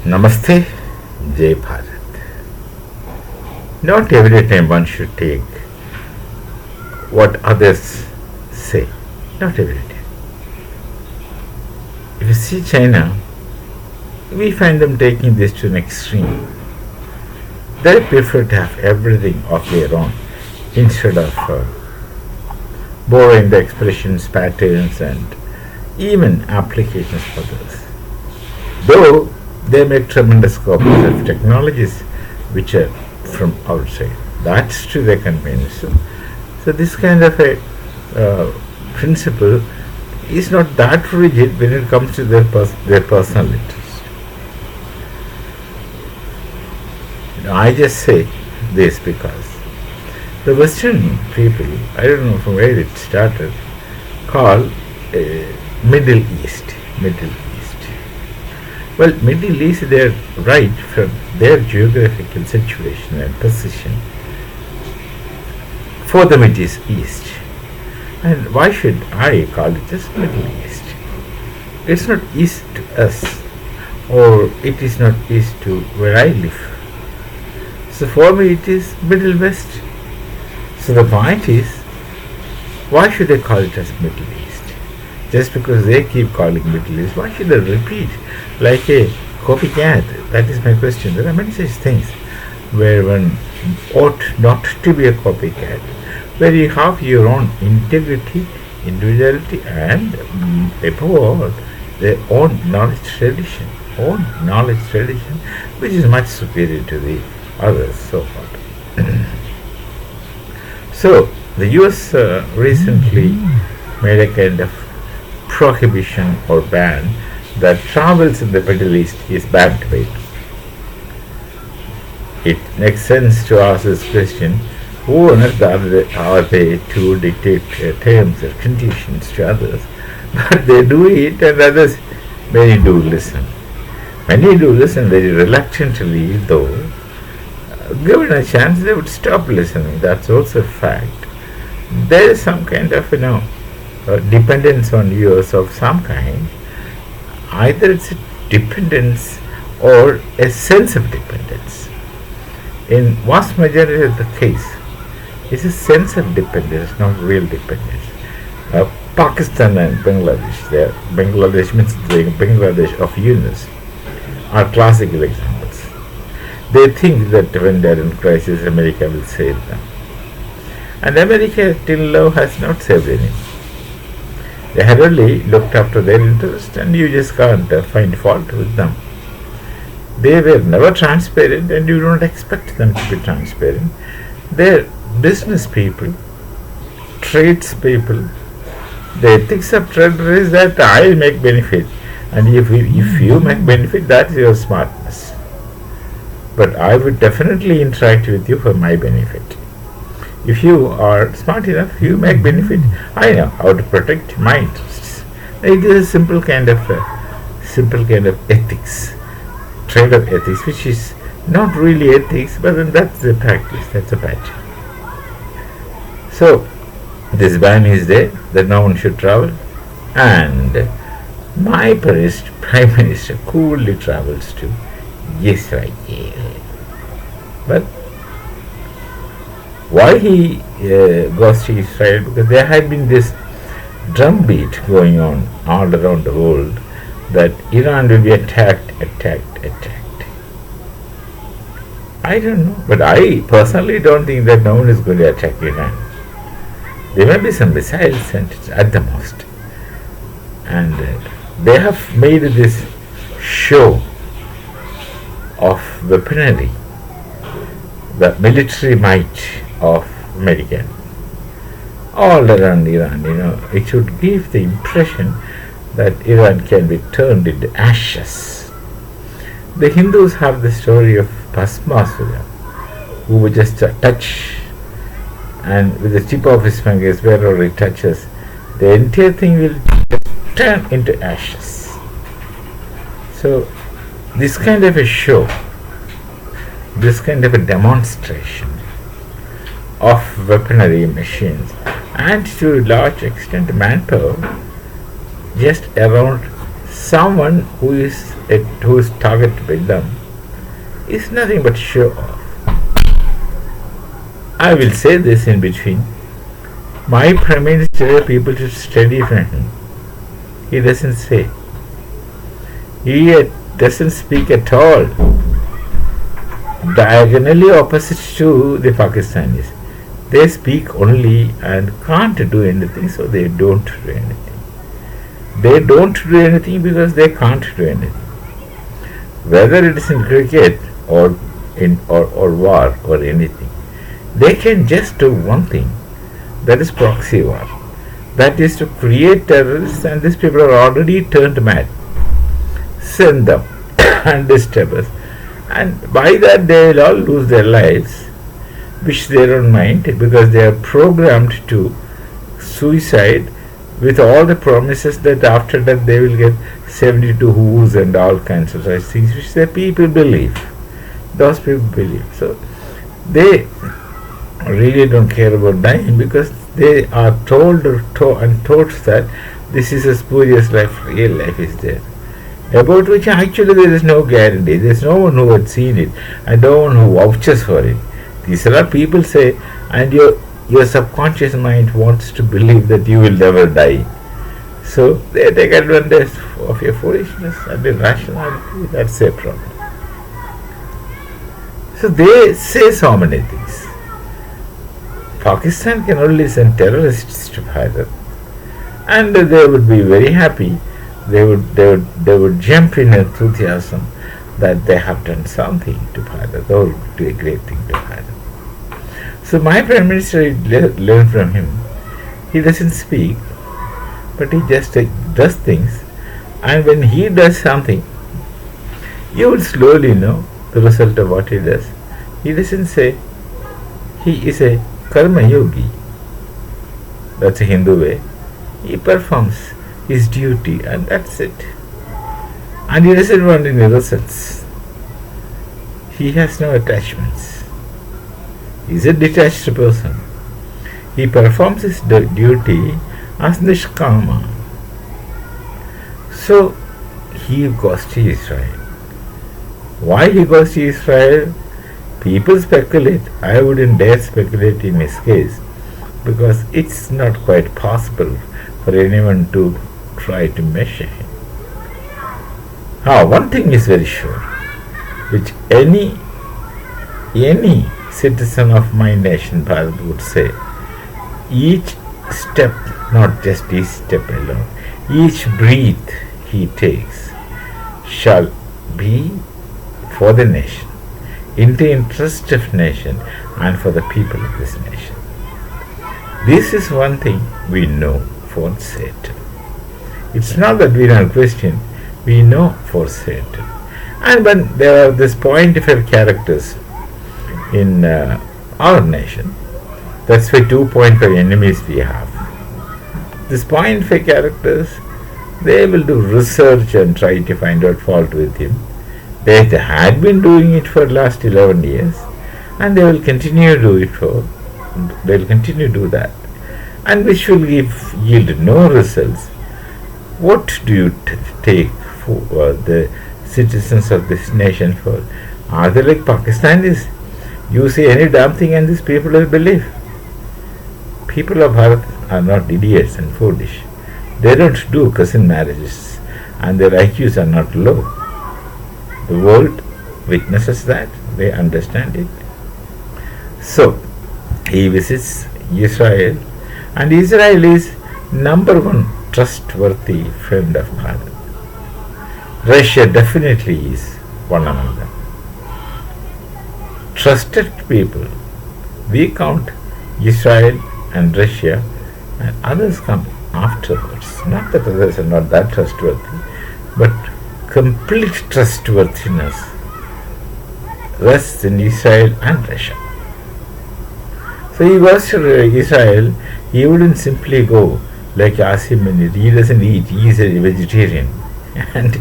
Namaste, Jai Bharat. Not every time one should take what others say. Not every time. If you see China, we find them taking this to an extreme. They prefer to have everything of their own instead of borrowing the expressions, patterns, and even applications for others. Though they make tremendous copies of technologies which are from outside. That's to their convenience. So this kind of a principle is not that rigid when it comes to their personal interest. I just say this because the Western people, I don't know from where it started, call Middle East. Well, Middle East, they are right from their geographical situation and position. For them it is East. And why should I call it just Middle East? It's not East to us, or it is not East to where I live. So for me it is Middle West. So the point is, why should I call it as Middle East? Just because they keep calling Middle East, why should I repeat like a copycat? That is my question. There are many such things where one ought not to be a copycat, where you have your own integrity, individuality, and above all, their own knowledge tradition, which is much superior to the others so far. So, the US recently made a kind of prohibition or ban that travels in the Middle East is banned by it. It makes sense to ask this question: who on earth are they to dictate terms or conditions to others? But they do it, and others, many do listen. Many do listen very reluctantly, though. Given a chance, they would stop listening. That's also a fact. There is some kind of, dependence on US of some kind. Either it's a dependence or a sense of dependence. In vast majority of the case, it's a sense of dependence, not real dependence. Pakistan and Bangladesh, Bangladesh means the Bangladesh of Yunus, are classical examples. They think that when they are in crisis, America will save them. And America till now has not saved anyone. They have only looked after their interest, and you just can't find fault with them. They were never transparent, and you don't expect them to be transparent. They're business people, trades people. The ethics of trade is that I make benefit, and if you make benefit, that's your smartness. But I would definitely interact with you for my benefit. If you are smart enough, you make benefit. I know how to protect my interests. It is a simple kind of ethics, trade of ethics, which is not really ethics, but then that's the practice. That's a pattern. So this ban is there that no one should travel, and my Prime Minister coolly travels to Yisrael. But why he goes to Israel? Because there had been this drumbeat going on all around the world that Iran will be attacked. I don't know, but I personally don't think that no one is going to attack Iran. There may be some missiles sent at the most, and they have made this show of weaponry, the military might of America all around Iran. It should give the impression that Iran can be turned into ashes. The Hindus have the story of Bhasmasura, who would just touch, and with the tip of his fingers, wherever he touches, the entire thing will turn into ashes. So this kind of a show, this kind of a demonstration of weaponry machines, and to a large extent manpower, just around someone who is targeted by them is nothing but show off. I will say this in between. My Prime Minister, people should study from him. He doesn't say. He doesn't speak at all. Diagonally opposite to the Pakistanis. They speak only and can't do anything, so they don't do anything. They don't do anything because they can't do anything. Whether it is in cricket or war or anything, they can just do one thing. That is proxy war. That is to create terrorists, and these people are already turned mad. Send them and disturb us. And by that they will all lose their lives, which they don't mind because they are programmed to suicide with all the promises that after that they will get 72 who's and all kinds of such things which the people believe. Those people believe. So they really don't care about dying because they are told and taught that this is a spurious life, real life is there. About which actually there is no guarantee. There is no one who had seen it and no one who vouches for it. These are people say, and your subconscious mind wants to believe that you will never die. So they take advantage of your foolishness and irrationality. That's their problem. So they say so many things. Pakistan can only send terrorists to Bharat, and they would be very happy. They would jump in enthusiasm that they have done something to Bharat. They would do a great thing to Bharat. So my Prime Minister learned from him. He doesn't speak, but he just does things, and when he does something, you will slowly know the result of what he does. He doesn't say he is a karma yogi. That's a Hindu way. He performs his duty and that's it. And he doesn't want any results. He has no attachments. He is a detached person. He performs his duty as nishkama. So he goes to Israel. Why he goes to Israel? People speculate. I wouldn't dare speculate in his case because it's not quite possible for anyone to try to measure him. One thing is very sure, which any citizen of my nation, Bharat, would say, each step, not just each step alone, each breath he takes shall be for the nation, in the interest of nation and for the people of this nation. This is one thing we know for certain. It's not that we don't question, we know for certain. And when there are these 0.5 characters in our nation, that's why 2.5 enemies we have. These 0.5 characters, they will do research and try to find out fault with him. They had been doing it for the last 11 years and they will continue to do that, and which will yield no results. What do you take for the citizens of this nation for? Are they like Pakistanis? You say any damn thing and these people will believe. People of Bharat are not idiots and foolish. They don't do cousin marriages and their IQs are not low. The world witnesses that. They understand it. So, he visits Israel, and Israel is number one trustworthy friend of Bharat. Russia definitely is one among them. Trusted people, we count Israel and Russia, and others come afterwards. Not that others are not that trustworthy, but complete trustworthiness rests in Israel and Russia. So he goes to Israel, he wouldn't simply go like Asim and eat. He doesn't eat, he is a vegetarian. And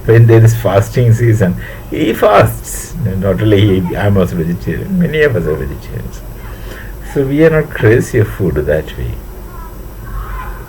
when there is fasting season, he fasts. Not only he, I'm also vegetarian, many of us are vegetarians. So we are not crazy of food that way.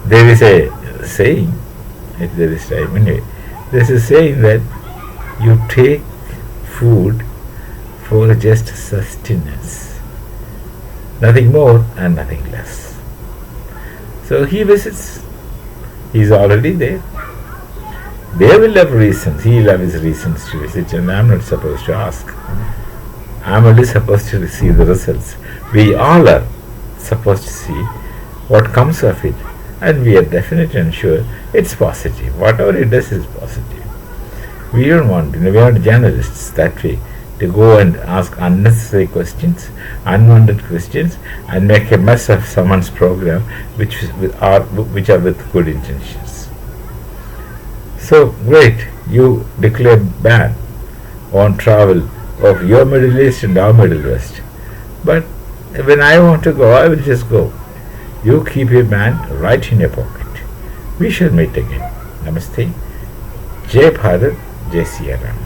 There is a saying, if there is time anyway, This is saying that you take food for just sustenance, nothing more and nothing less. So he visits. He's already there. They will have reasons. He'll have his reasons to visit, and I'm not supposed to ask. I'm only supposed to receive the results. We all are supposed to see what comes of it, and we are definite and sure it's positive. Whatever it does is positive. We don't want, we are not journalists that way, to go and ask unnecessary questions, unwanted questions, and make a mess of someone's program which are with good intentions. So great, you declare ban on travel of your Middle East and our Middle West. But when I want to go, I will just go. You keep your ban right in your pocket. We shall meet again. Namaste. Jai Bharat, Jai Siya Ram.